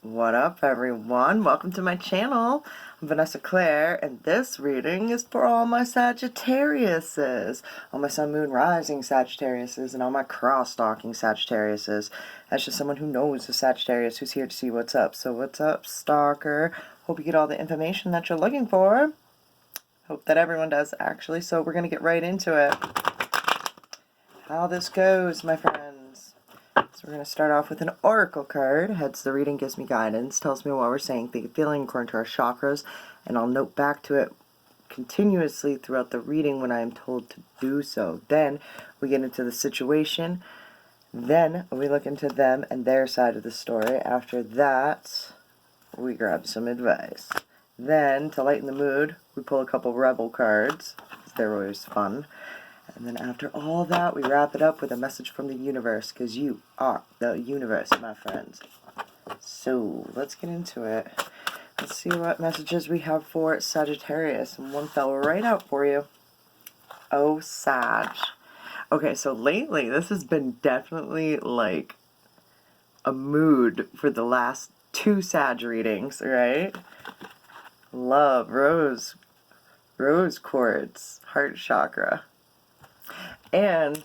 What up, everyone? Welcome to my channel. I'm Vanessa Claire, and this reading is for all my Sagittariuses, all my Sun, Moon, Rising Sagittariuses, and all my cross-stalking Sagittariuses. That's just someone who knows a Sagittarius who's here to see what's up. So what's up, stalker? Hope you get all the information that you're looking for. Hope that everyone does, actually. So we're going to get right into it. How this goes, my friends. So we're going to start off with an oracle card. Heads the reading, gives me guidance, tells me what we're saying, thinking, feeling according to our chakras, and I'll note back to it continuously throughout the reading when I am told to do so. Then we get into the situation. Then we look into them and their side of the story. After that, we grab some advice. Then, to lighten the mood, we pull a couple rebel cards. They're always fun. And then after all that, we wrap it up with a message from the universe, because you are the universe, my friends. So, let's get into it. Let's see what messages we have for Sagittarius. And one fell right out for you. Oh, Sag. Okay, so lately, this has been definitely like a mood for the last two Sag readings, right? Love, rose quartz, heart chakra. And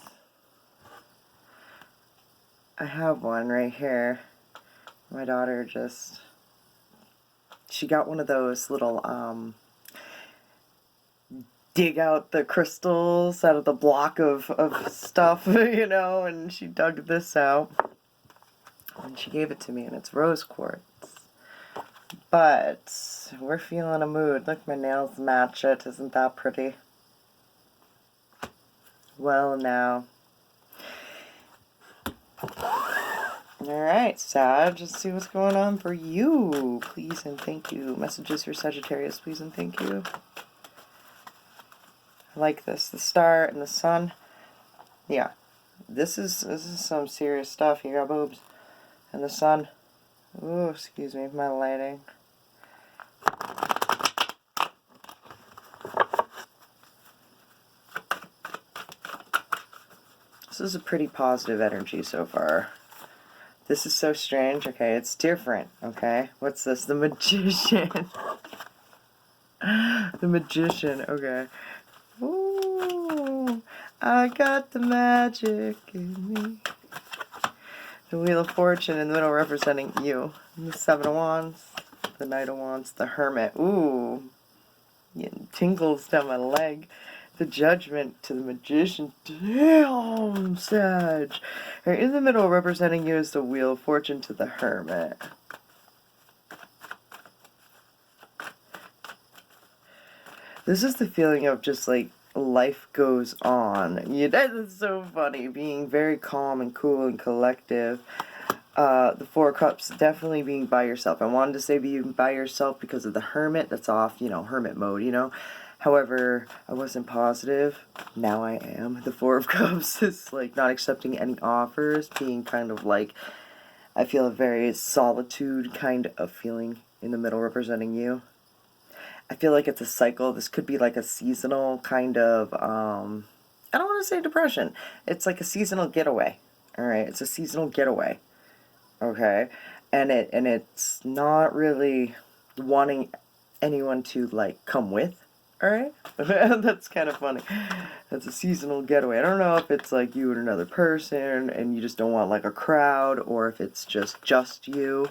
I have one right here. My daughter she got one of those little, dig out the crystals out of the block of stuff, you know, and she dug this out. And she gave it to me, and it's rose quartz. But we're feeling a mood. Look, my nails match it. Isn't that pretty? Well, now. Alright, Sag, let's see what's going on for you. Please and thank you. Messages for Sagittarius, please and thank you. I like this. The star and the sun. Yeah. This is some serious stuff. You got boobs. And the sun. Ooh, excuse me, my lighting. This is a pretty positive energy so far. This is so strange. Okay, it's different. Okay, what's this? The Magician. The Magician. Okay. Ooh, I got the magic in me. The Wheel of Fortune in the middle representing you. The Seven of Wands. The Knight of Wands. The Hermit. Ooh, getting tingles down my leg. The Judgment to the Magician. Damn, Sag. Right in the middle representing you is the Wheel of Fortune to the Hermit. This is the feeling of just like life goes on. That is so funny. Being very calm and cool and collective. The Four of Cups, definitely being by yourself. I wanted to say being by yourself because of the Hermit. That's off, you know, hermit mode, you know. However, I wasn't positive. Now I am. The Four of Cups is like not accepting any offers, being kind of like, I feel a very solitude kind of feeling in the middle representing you. I feel like it's a cycle. This could be like a seasonal kind of, I don't want to say depression. It's like a seasonal getaway. Alright, it's a seasonal getaway. Okay? And it's not really wanting anyone to like come with. Alright? That's kind of funny. That's a seasonal getaway. I don't know if it's like you and another person and you just don't want like a crowd, or if it's just you.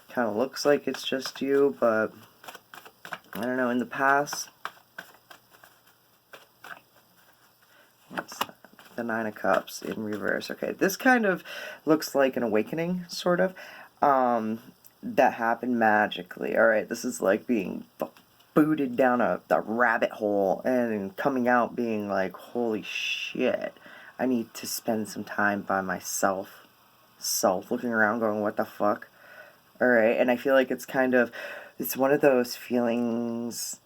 Kind of looks like it's just you, but I don't know. In the past, what's that? The Nine of Cups in reverse. Okay, this kind of looks like an awakening, sort of, that happened magically. Alright, this is like being booted down a rabbit hole and coming out being like, holy shit, I need to spend some time by myself. Looking around going, what the fuck? Alright, and I feel like it's kind of, it's one of those feelings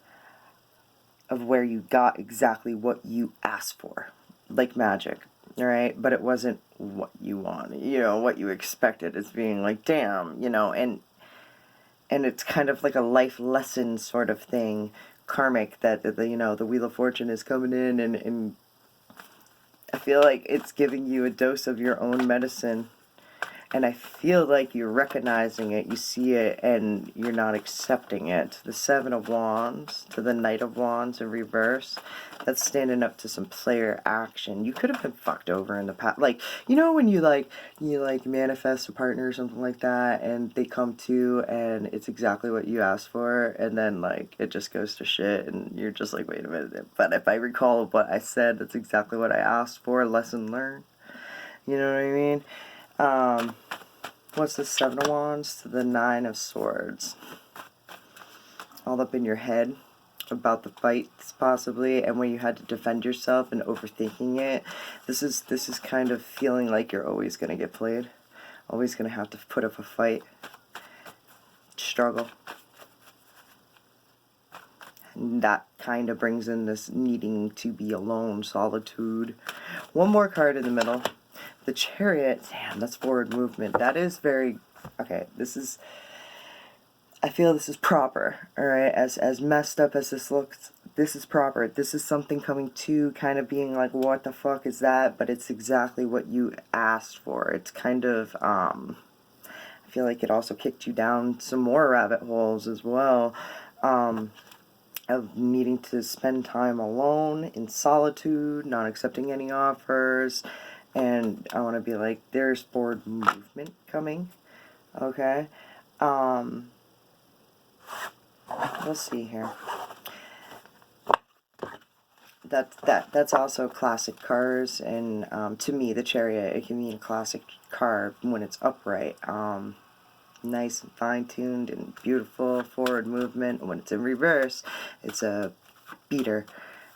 of where you got exactly what you asked for. Like magic. Alright, but it wasn't what you wanted, you know, what you expected. It's being like, damn, you know, and it's kind of like a life lesson sort of thing, karmic, that you know, the Wheel of Fortune is coming in, and I feel like it's giving you a dose of your own medicine. And I feel like you're recognizing it, you see it, and you're not accepting it. The Seven of Wands to the Knight of Wands in reverse. That's standing up to some player action. You could have been fucked over in the past. Like, you know when you manifest a partner or something like that, and they come to, and it's exactly what you asked for, and then, like, it just goes to shit, and you're just like, wait a minute. But if I recall what I said, that's exactly what I asked for. Lesson learned. You know what I mean? What's the Seven of Wands to the Nine of Swords? All up in your head about the fights, possibly, and when you had to defend yourself and overthinking it. This is kind of feeling like you're always going to get played. Always going to have to put up a fight. Struggle. And that kind of brings in this needing to be alone, solitude. One more card in the middle. The Chariot, damn, that's forward movement. That is very, okay, I feel this is proper, alright? As messed up as this looks, this is proper. This is something coming to, kind of being like, what the fuck is that? But it's exactly what you asked for. It's kind of, I feel like it also kicked you down some more rabbit holes as well. Of needing to spend time alone, in solitude, not accepting any offers. And I want to be like, there's forward movement coming, okay? Let's see here. That's also classic cars, and to me, the Chariot, it can mean a classic car when it's upright. Nice and fine-tuned and beautiful forward movement. When it's in reverse, it's a beater,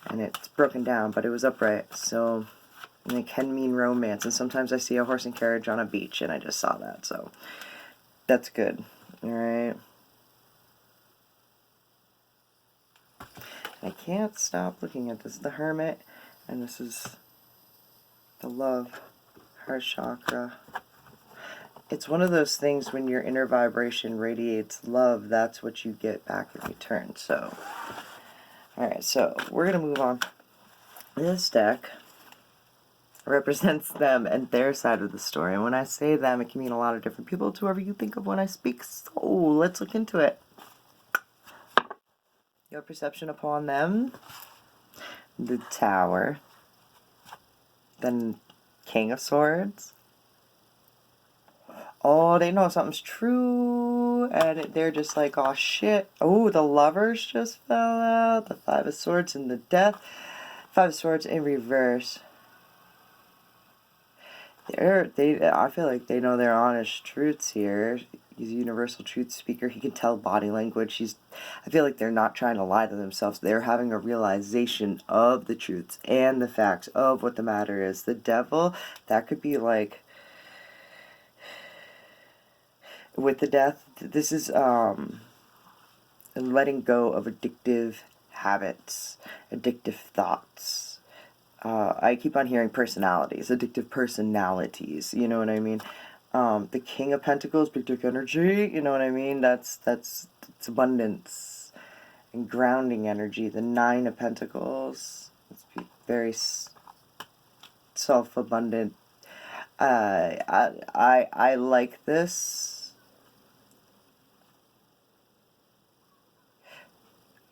and it's broken down, but it was upright, so... And it can mean romance, and sometimes I see a horse and carriage on a beach, and I just saw that, so that's good, alright? I can't stop looking at this. The Hermit, and this is the Love, Heart Chakra. It's one of those things when your inner vibration radiates love, that's what you get back in return, so... Alright, so we're going to move on. This deck represents them and their side of the story. And when I say them, it can mean a lot of different people. It's whoever you think of when I speak. So let's look into it. Your perception upon them. The Tower. Then King of Swords. Oh, they know something's true. And they're just like, oh shit. Oh, the Lovers just fell out. The Five of Swords and the Death. Five of Swords in reverse. I feel like they know their honest truths here. He's a universal truth speaker. He can tell body language. I feel like they're not trying to lie to themselves. They're having a realization of the truths and the facts of what the matter is. The Devil, that could be like, with the Death, this is letting go of addictive habits, addictive thoughts. I keep on hearing personalities, addictive personalities, you know what I mean? The King of Pentacles, big dick energy, you know what I mean? It's abundance and grounding energy. The Nine of Pentacles, it's very self-abundant. I like this.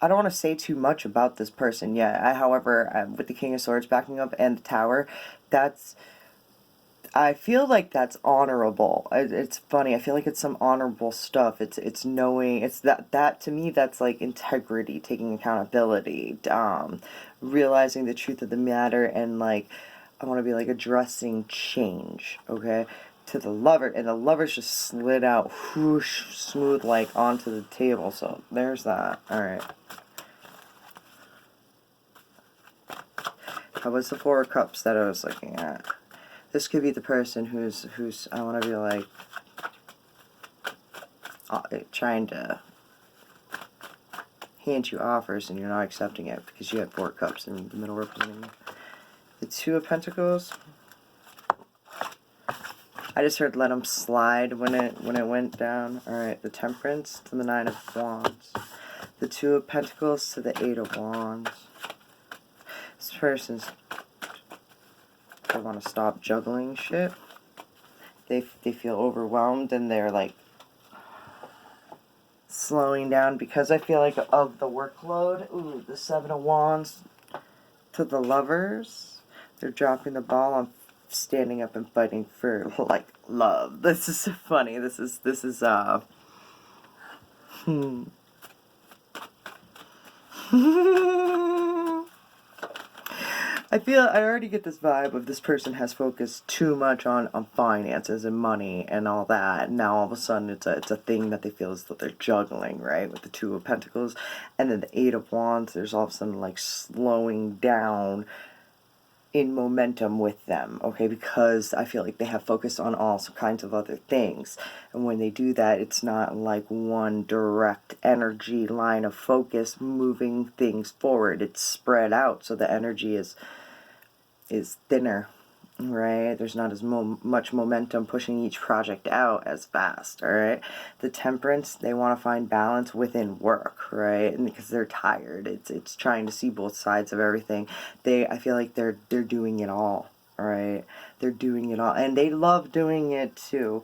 I don't want to say too much about this person yet. However, with the King of Swords backing up and the Tower, I feel like that's honorable. It's funny. I feel like it's some honorable stuff. It's knowing. It's that to me. That's like integrity, taking accountability, realizing the truth of the matter, and like I want to be like addressing change. Okay. To the Lover, and the Lover's just slid out, whoosh, smooth, like onto the table. So there's that. All right. How was the Four of Cups that I was looking at? This could be the person who's I want to be like trying to hand you offers, and you're not accepting it because you had Four Cups in the middle representing you. The Two of Pentacles. I just heard let them slide when it went down. Alright, the Temperance to the Nine of Wands. The Two of Pentacles to the Eight of Wands. This person's... I want to stop juggling shit. they feel overwhelmed, and they're like slowing down because I feel like of the workload. Ooh, the Seven of Wands to the Lovers. They're dropping the ball on standing up and fighting for, like, love. This is so funny. This is I already get this vibe of this person has focused too much on finances and money and all that. And now all of a sudden it's a thing that they feel as though they're juggling, right? With the Two of Pentacles and then the Eight of Wands, there's all of a sudden like slowing down in momentum with them, okay? Because I feel like they have focused on all kinds of other things. And when they do that, it's not like one direct energy line of focus moving things forward. It's spread out, so the energy is thinner, right? There's not as much momentum pushing each project out as fast, all right? The Temperance, they want to find balance within work, right? And because they're tired, it's trying to see both sides of everything. I feel like they're doing it all, all right? They're doing it all, and they love doing it too,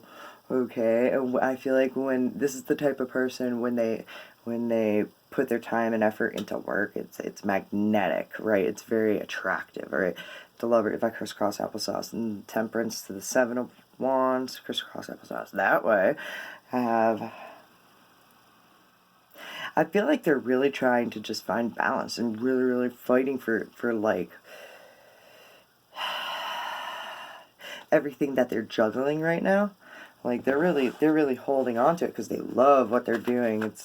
okay? And I feel like this is the type of person when they put their time and effort into work, it's magnetic, right? It's very attractive, right? The Lover, if I crisscross applesauce, and Temperance to the Seven of Wands, crisscross applesauce that way. I feel like they're really trying to just find balance and really, really fighting for like everything that they're juggling right now. Like they're really holding on to it because they love what they're doing. It's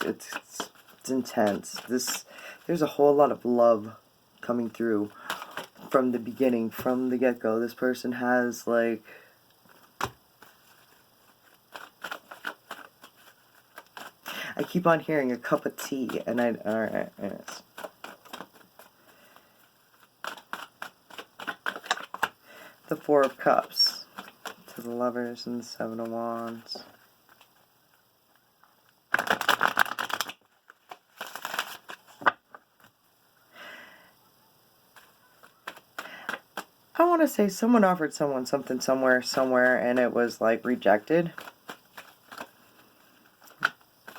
intense. There's a whole lot of love coming through from the beginning, from the get-go. This person has like I keep on hearing a cup of tea, and alright, yes. The Four of Cups to the Lovers and the Seven of Wands. I want to say someone offered someone something somewhere, and it was like rejected.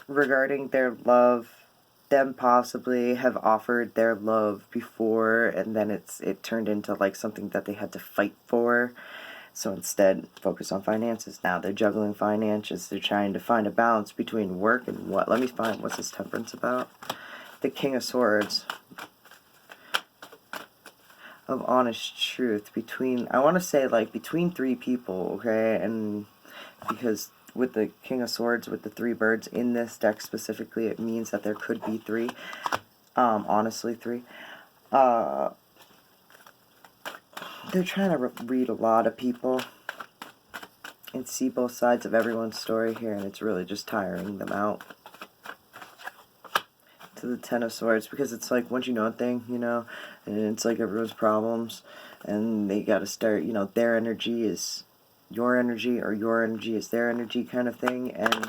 Regarding their love, them possibly have offered their love before, and then it turned into like something that they had to fight for. So instead, focus on finances. Now they're juggling finances. They're trying to find a balance between work and what. Let me find, what's this Temperance about? The King of Swords. Of honest truth between, I want to say like between three people, okay? And because with the King of Swords, with the three birds in this deck specifically, it means that there could be three. Honestly, three. They're trying to read a lot of people and see both sides of everyone's story here, and it's really just tiring them out. To the Ten of Swords, because it's like once you know a thing, you know, and it's like everyone's problems, and they got to start, you know, their energy is your energy, or your energy is their energy kind of thing, and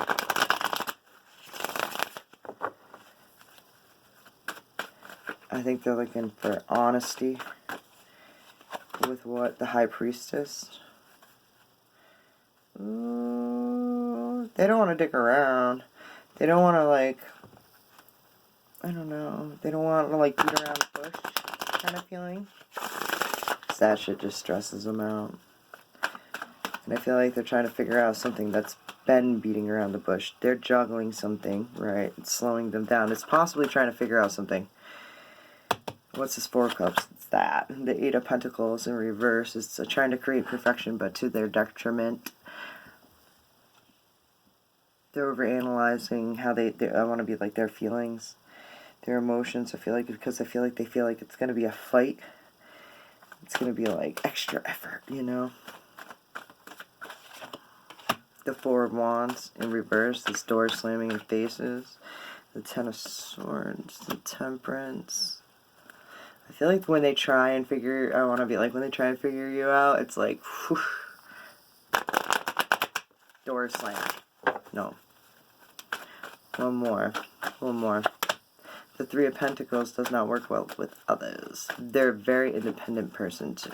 I think they're looking for honesty with what the High Priestess. Ooh, they don't want to dick around. They don't want to, like, I don't know, they don't want to like beat around the bush kind of feeling. That shit just stresses them out. And I feel like they're trying to figure out something that's been beating around the bush. They're juggling something, right? It's slowing them down. It's possibly trying to figure out something. What's this Four of Cups? It's that. The Eight of Pentacles in reverse. It's trying to create perfection, but to their detriment. They're overanalyzing how I want to be like their feelings, their emotions. I feel like because they feel like it's going to be a fight. It's going to be like extra effort, you know? The Four of Wands in reverse. This door slamming in faces. The Ten of Swords. The Temperance. I feel like when they try and figure, I want to be like, when they try and figure you out, it's like, whew, door slam. No. One more. The Three of Pentacles does not work well with others. They're a very independent person too.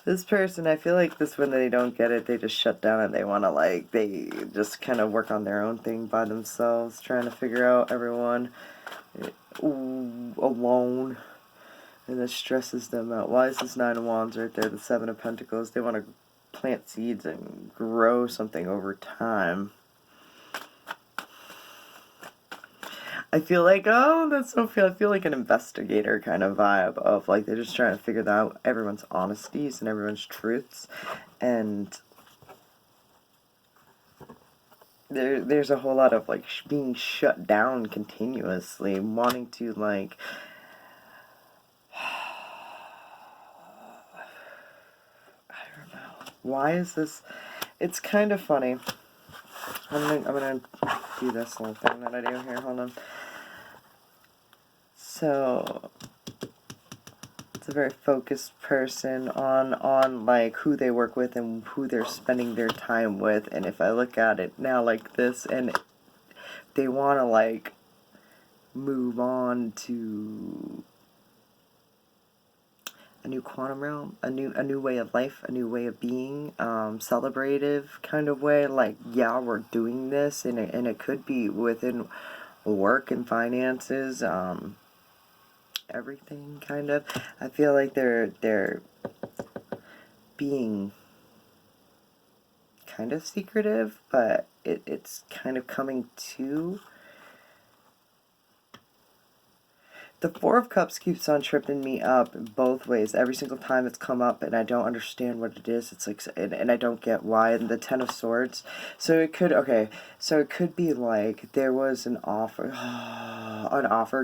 This person, I feel like this, when they don't get it, they just shut down and they want to, like, they just kind of work on their own thing by themselves, trying to figure out everyone alone. And this stresses them out. Why is this Nine of Wands right there? The Seven of Pentacles. They want to plant seeds and grow something over time. I feel like, oh, that's so I feel like an investigator kind of vibe of, like, they're just trying to figure out everyone's honesties and everyone's truths. And there's a whole lot of, like, being shut down continuously, wanting to, like, I don't know. Why is this? It's kind of funny. I'm gonna do this little thing that I do here. Hold on. So it's a very focused person on like who they work with and who they're spending their time with. And if I look at it now like this, and they want to, like, move on to a new quantum realm, a new way of life, a new way of being, celebrative kind of way, like, yeah, we're doing this, and it could be within work and finances, everything, kind of. I feel like they're being kind of secretive, but it's kind of coming to. The Four of Cups keeps on tripping me up both ways. Every single time it's come up, and I don't understand what it is. It's like, and I don't get why. And the Ten of Swords. So it could, okay, so it could be like there was an offer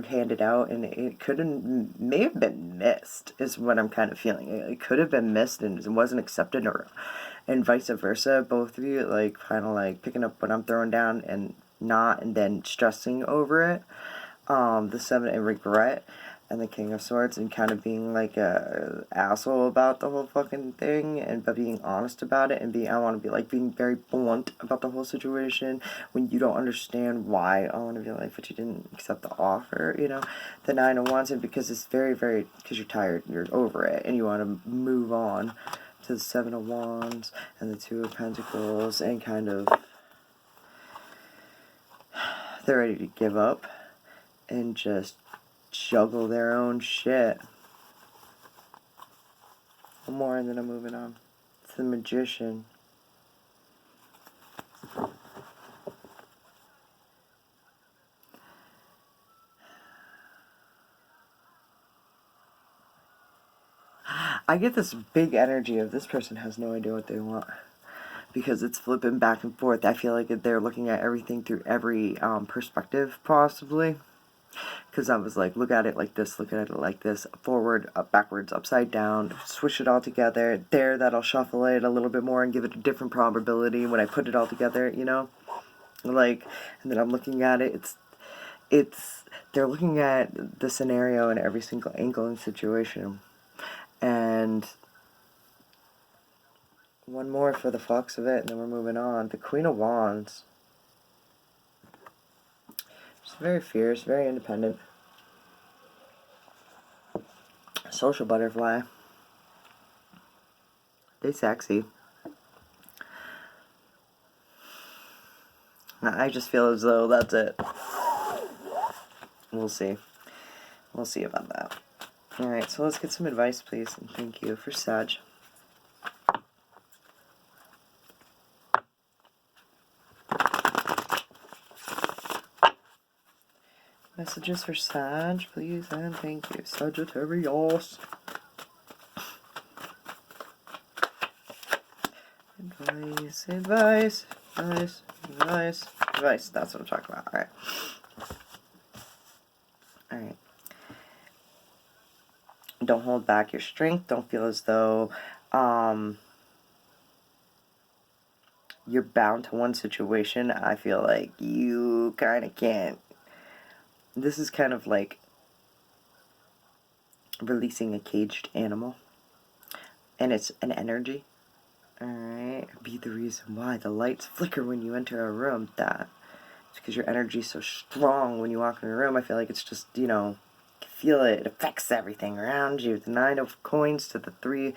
handed out, and it may have been missed, is what I'm kind of feeling. It could have been missed and it wasn't accepted, and vice versa. Both of you, like, kind of like picking up what I'm throwing down and not, and then stressing over it. The Seven and regret, and the King of Swords, and kind of being like a asshole about the whole fucking thing, and but being honest about it, and I want to be like being very blunt about the whole situation when you don't understand why. I want to be like, but you didn't accept the offer, you know. The Nine of Wands, and because it's very, because you're tired, you're over it, and you want to move on to the Seven of Wands and the Two of Pentacles, and kind of they're ready to give up and just juggle their own shit. One more and then I'm moving on. It's the Magician. I get this big energy of this person has no idea what they want, because it's flipping back and forth. I feel like they're looking at everything through every perspective, possibly. Because I was like, look at it like this, look at it like this, forward, up, backwards, upside down, switch it all together. There, that'll shuffle it a little bit more and give it a different probability when I put it all together, you know? Like, and then I'm looking at it, they're looking at the scenario in every single angle and situation. And one more for the fucks of it, and then we're moving on. The Queen of Wands. She's very fierce, very independent. Social butterfly. They sexy. I just feel as though that's it. We'll see. We'll see about that. Alright, so let's get some advice, please, and thank you for Sag. Messages for Sag, please, and thank you. Sagittarius. Advice. That's what I'm talking about. Alright. Alright. Don't hold back your strength. Don't feel as though you're bound to one situation. I feel like you kind of can't. This is kind of like releasing a caged animal. And it's an energy. Alright. Be the reason why the lights flicker when you enter a room. It's because your energy is so strong when you walk in a room. I feel like it's just, you feel it. It affects everything around you. The Nine of Coins to the Three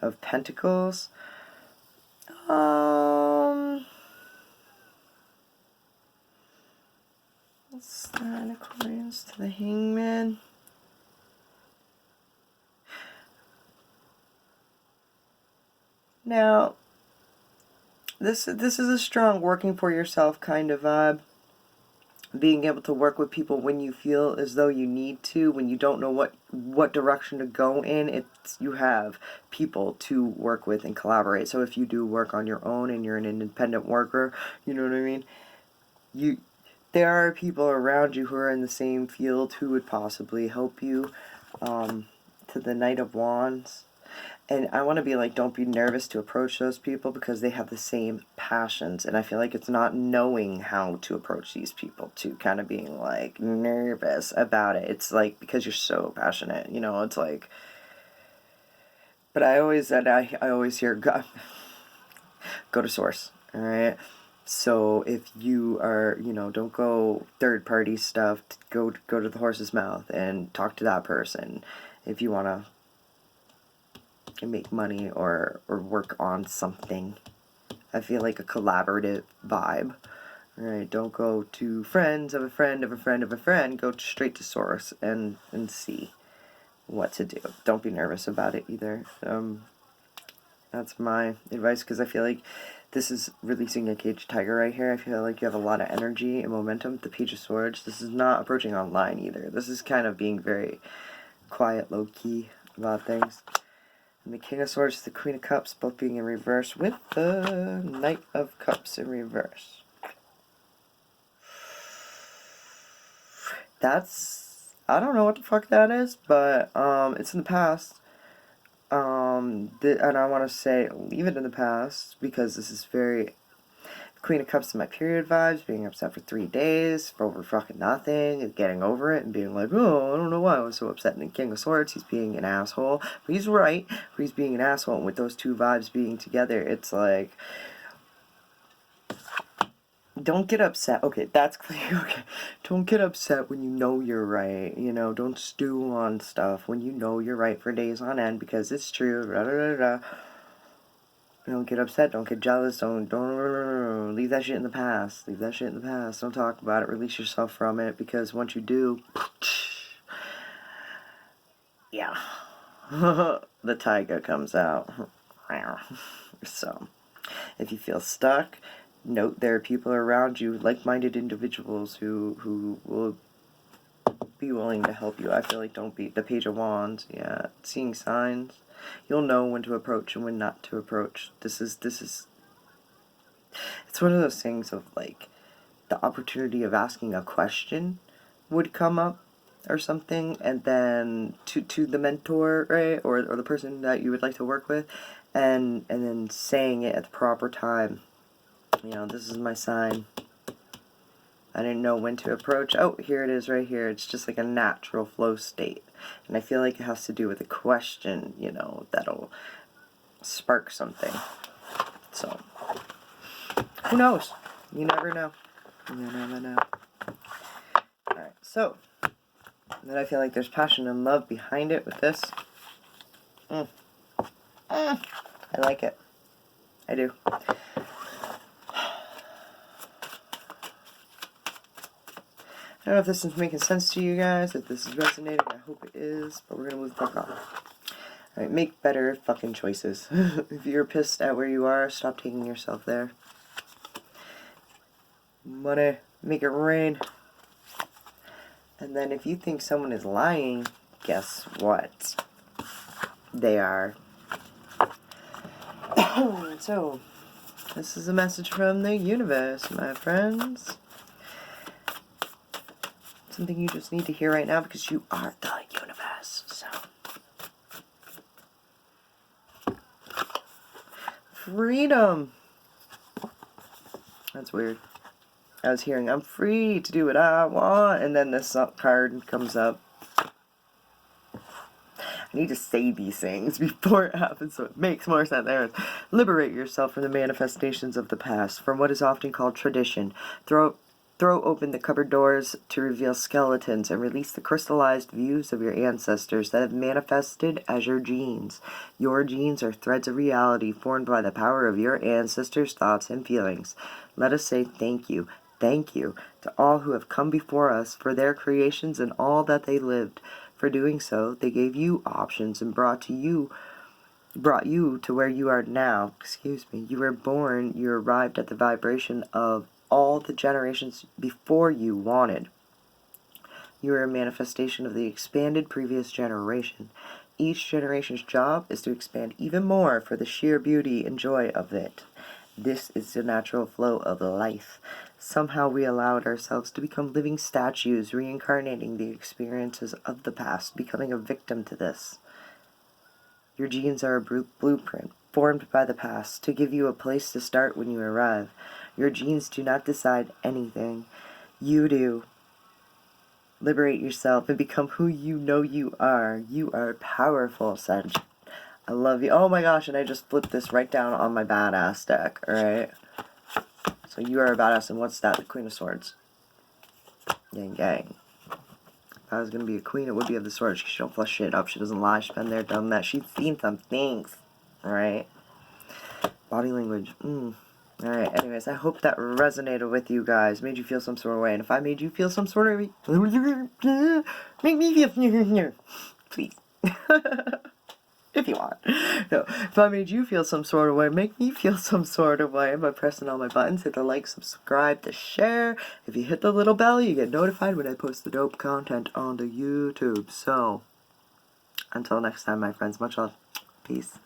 of Pentacles. What's that? Aquarius to the Hangman. Now, this is a strong working for yourself kind of vibe. Being able to work with people when you feel as though you need to, when you don't know what direction to go in, you have people to work with and collaborate. So if you do work on your own and you're an independent worker, you know what I mean? There are people around you who are in the same field who would possibly help you. To the Knight of Wands. And I want to be like, don't be nervous to approach those people because they have the same passions. And I feel like it's not knowing how to approach these people to kind of being like nervous about it. It's like because you're so passionate, you know, it's like. But I always hear God, go to source, all right? So if you are, you know, don't go third party stuff, go to the horse's mouth and talk to that person if you want to make money or work on something. I feel like a collaborative vibe. Right? Don't go to friends of a friend of a friend of a friend. Go straight to source and see what to do. Don't be nervous about it either. That's my advice, because I feel like this is releasing a caged tiger right here. I feel like you have a lot of energy and momentum. The Page of Swords. This is not approaching online either. This is kind of being very quiet, low-key about things. And the King of Swords, the Queen of Cups, both being in reverse with the Knight of Cups in reverse. That's, I don't know what the fuck that is, but it's in the past. And I want to say leave it in the past, because this is very Queen of Cups in my period vibes, being upset for 3 days for over fucking nothing, and getting over it, and being like, oh, I don't know why I was so upset. And the King of Swords, he's being an asshole. But he's right, but he's being an asshole. And with those two vibes being together, it's like, don't get upset. Okay, that's clear. Okay, don't get upset when you know you're right. You know, don't stew on stuff when you know you're right for days on end, because it's true. Blah, blah, blah, blah. Don't get upset. Don't get jealous. Don't leave that shit in the past. Leave that shit in the past. Don't talk about it. Release yourself from it, because once you do, yeah, the tiger comes out. So, if you feel stuck, note there are people around you, like-minded individuals who will be willing to help you. I feel like don't be the Page of Wands. Yeah, seeing signs. You'll know when to approach and when not to approach. This is it's one of those things of like the opportunity of asking a question would come up or something, and then to the mentor, right, or the person that you would like to work with, and then saying it at the proper time. You know, this is my sign. I didn't know when to approach. Oh, here it is right here. It's just like a natural flow state. And I feel like it has to do with a question, you know, that'll spark something. So, who knows? You never know. You never know. Alright, so, then I feel like there's passion and love behind it with this. I like it. I do. I don't know if this is making sense to you guys, if this is resonating. I hope it is, but we're going to move the fuck on. Alright, make better fucking choices. If you're pissed at where you are, stop taking yourself there. Money, make it rain. And then if you think someone is lying, guess what? They are. So, this is a message from the universe, my friends. Something you just need to hear right now, because you are the universe. So, freedom. That's weird. I was hearing, I'm free to do what I want, and then this card comes up. I need to say these things before it happens so it makes more sense. There it is. Liberate yourself from the manifestations of the past, from what is often called tradition. Throw Throw open the cupboard doors to reveal skeletons and release the crystallized views of your ancestors that have manifested as your genes. Your genes are threads of reality formed by the power of your ancestors' thoughts and feelings. Let us say thank you to all who have come before us for their creations and all that they lived. For doing so, they gave you options and brought you to where you are now. You were born, you arrived at the vibration of all the generations before you wanted. You are a manifestation of the expanded previous generation. Each generation's job is to expand even more for the sheer beauty and joy of it. This is the natural flow of life. Somehow we allowed ourselves to become living statues, reincarnating the experiences of the past, becoming a victim to this. Your genes are a blueprint formed by the past to give you a place to start when you arrive. Your genes do not decide anything. You do. Liberate yourself and become who you know you are. You are powerful, Sag. I love you. Oh my gosh, and I just flipped this right down on my badass deck, alright? So you are a badass, and what's that? The Queen of Swords. Gang, gang. If I was going to be a queen, it would be of the swords. She don't flush shit up. She doesn't lie. She's been there, done that. She's seen some things. Alright? Body language. Alright, anyways, I hope that resonated with you guys. Made you feel some sort of way. And if I made you feel some sort of way, make me feel... Please. If you want. No, if I made you feel some sort of way, make me feel some sort of way by pressing all my buttons. Hit the like, subscribe, the share. If you hit the little bell, you get notified when I post the dope content on the YouTube. So, until next time, my friends, much love. Peace.